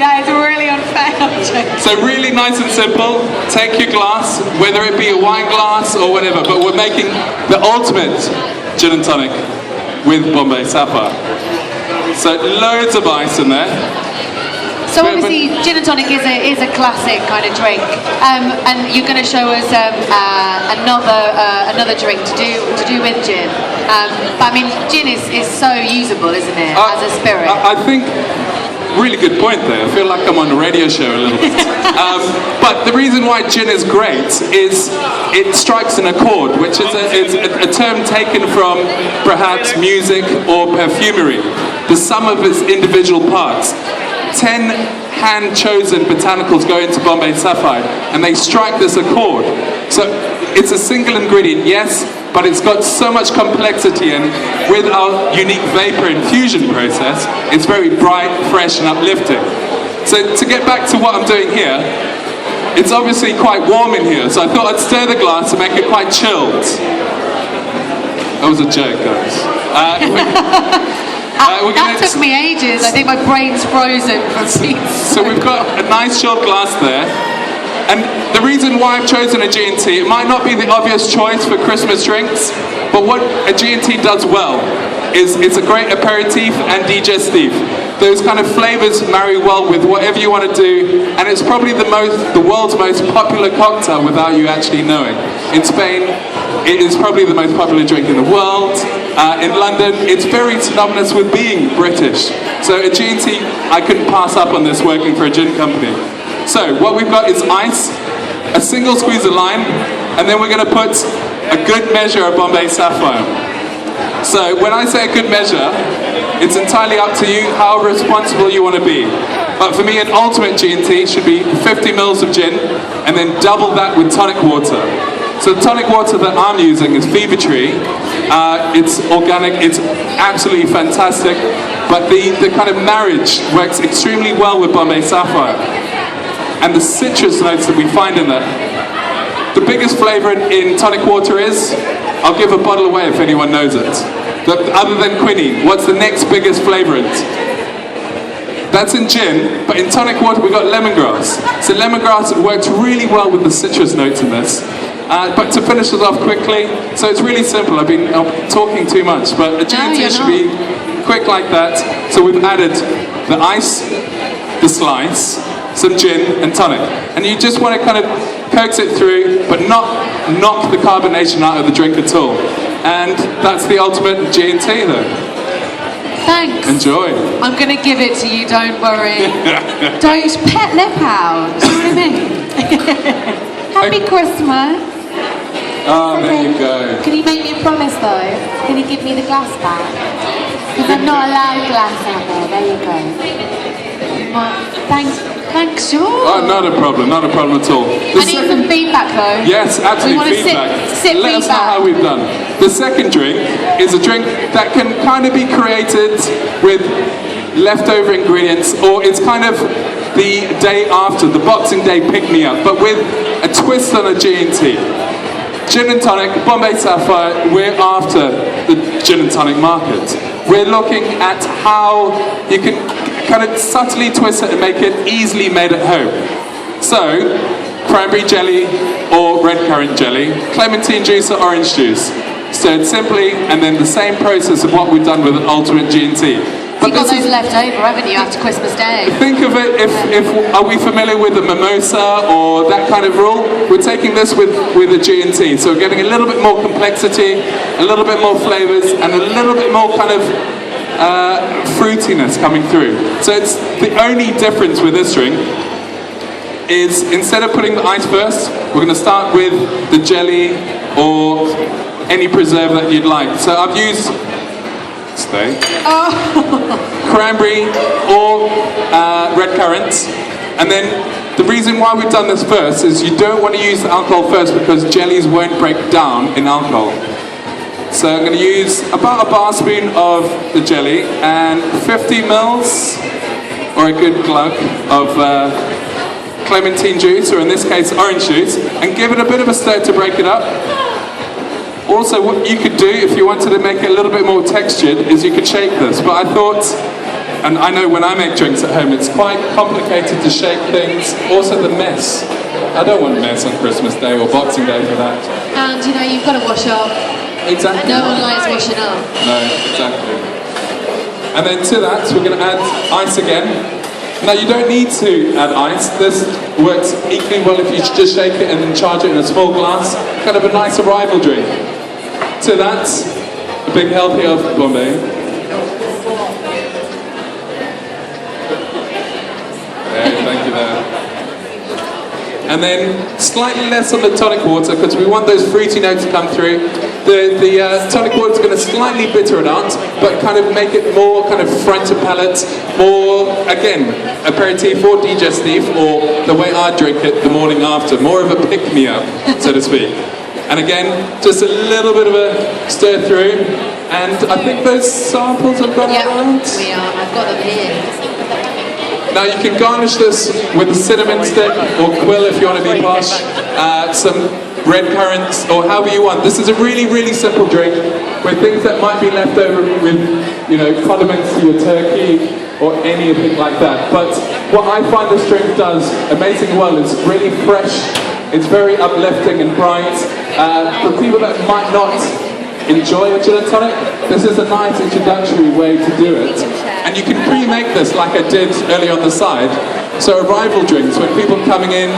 That is really unfair. So really nice and simple. Take your glass, whether it be a wine glass or whatever, but we're making the ultimate gin and tonic with Bombay Sapphire. So loads of ice in there. So obviously, gin and tonic is a classic kind of drink, and you're going to show us another drink to do with gin. But I mean, gin is so usable, isn't it, as a spirit? I think. Really good point there. I feel like I'm on a radio show a little bit. But the reason why gin is great is it strikes an accord, which is a term taken from perhaps music or perfumery. The sum of its individual parts. 10 hand-chosen botanicals go into Bombay Sapphire and they strike this accord. So it's a single ingredient, yes, but it's got so much complexity, and with our unique vapor infusion process, it's very bright, fresh and uplifting. So to get back to what I'm doing here, it's obviously quite warm in here, so I thought I'd stir the glass to make it quite chilled. That was a joke, guys. That took me ages. I think my brain's frozen from seats. So we've got a nice chilled glass there. And the reason why I've chosen a G&T, it might not be the obvious choice for Christmas drinks, but what a G&T does well is it's a great aperitif and digestif. Those kind of flavors marry well with whatever you want to do, and it's probably the world's most popular cocktail without you actually knowing. In Spain, it is probably the most popular drink in the world. In London, it's very synonymous with being British. So a G&T, I couldn't pass up on this working for a gin company. So what we've got is ice, a single squeeze of lime, and then we're going to put a good measure of Bombay Sapphire. So when I say a good measure, it's entirely up to you how responsible you want to be. But for me, an ultimate G&T should be 50 mils of gin, and then double that with tonic water. So the tonic water that I'm using is Fever Tree. It's organic, it's absolutely fantastic, but the kind of marriage works extremely well with Bombay Sapphire. And the citrus notes that we find in that. The biggest flavour in tonic water is, I'll give a bottle away if anyone knows it. Other than quinine, what's the next biggest flavourant? That's in gin, but in tonic water we've got lemongrass. So lemongrass works really well with the citrus notes in this. But to finish it off quickly, so it's really simple. I've been talking too much, but a G&T should be quick like that. So we've added the ice, the slice, some gin and tonic, and you just want to kind of coax it through, but not knock the carbonation out of the drink at all. And that's the ultimate G&T though. Thanks. Enjoy. I'm going to give it to you, don't worry. Don't pet lip out, do you know what I mean? Happy Christmas. Oh, there you go. Can you make me a promise though? Can you give me the glass back? Because I'm not allowed glass out there, there you go. Thanks, George. Oh, not a problem at all. I need some feedback though. Yes, absolutely, feedback. Let us know how we've done. The second drink is a drink that can kind of be created with leftover ingredients, or it's kind of the day after, the Boxing Day pick-me-up, but with a twist on a G&T. Gin and tonic, Bombay Sapphire, we're after the gin and tonic market. We're looking at how you can kind of subtly twist it and make it easily made at home. So, cranberry jelly or red currant jelly, clementine juice or orange juice. Stirred simply, and then the same process of what we've done with an ultimate G&T. But you've got those left over, haven't you, after Christmas Day? Think of it, are we familiar with a mimosa or that kind of rule? We're taking this with a G&T, so we're getting a little bit more complexity, a little bit more flavours, and a little bit more kind of fruitiness coming through. So it's the only difference with this drink is instead of putting the ice first, we're going to start with the jelly or any preserve that you'd like. So I've used cranberry or red currants, and then the reason why we've done this first is you don't want to use the alcohol first because jellies won't break down in alcohol. So I'm going to use about a bar spoon of the jelly and 50 mils or a good glug of clementine juice, or in this case orange juice, and give it a bit of a stir to break it up. Also, what you could do if you wanted to make it a little bit more textured is you could shake this, but I thought And I know when I make drinks at home, it's quite complicated to shake things. Also the mess. I don't want mess on Christmas Day or Boxing Day for that. And you know, you've got to wash up. Exactly. No one likes washing up. No, exactly. And then to that, we're going to add ice again. Now you don't need to add ice. This works equally well if you just shake it and then charge it in a small glass. Kind of a nice arrival drink. To that, a big healthy of Bombay. There, thank you there. And then slightly less on the tonic water because we want those fruity notes to come through. The tonic water is going to slightly bitter it out, but kind of make it more kind of front of palate, more, again, aperitif or digestif, or the way I drink it the morning after, more of a pick-me-up, so to speak. And again, just a little bit of a stir through, and I think those samples have got around. We are. I've got them here. Now you can garnish this with a cinnamon stick or quill if you want to be posh, some red currants or however you want. This is a really, really simple drink with things that might be left over with, you know, condiments to your turkey or anything like that. But what I find this drink does amazingly well is really fresh, it's very uplifting and bright. For people that might not enjoy a gin and tonic, this is a nice introductory way to do it. And you can pre-make this like I did earlier on the side. So arrival drinks, when people coming in,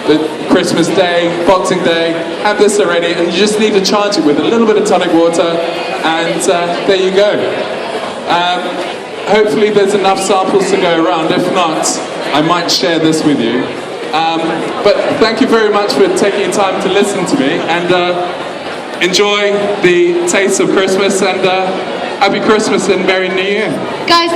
the Christmas Day, Boxing Day, have this already, and you just need to charge it with a little bit of tonic water, and there you go. Hopefully there's enough samples to go around. If not, I might share this with you. But thank you very much for taking your time to listen to me, and enjoy the taste of Christmas, and Happy Christmas and Merry New Year. Guys,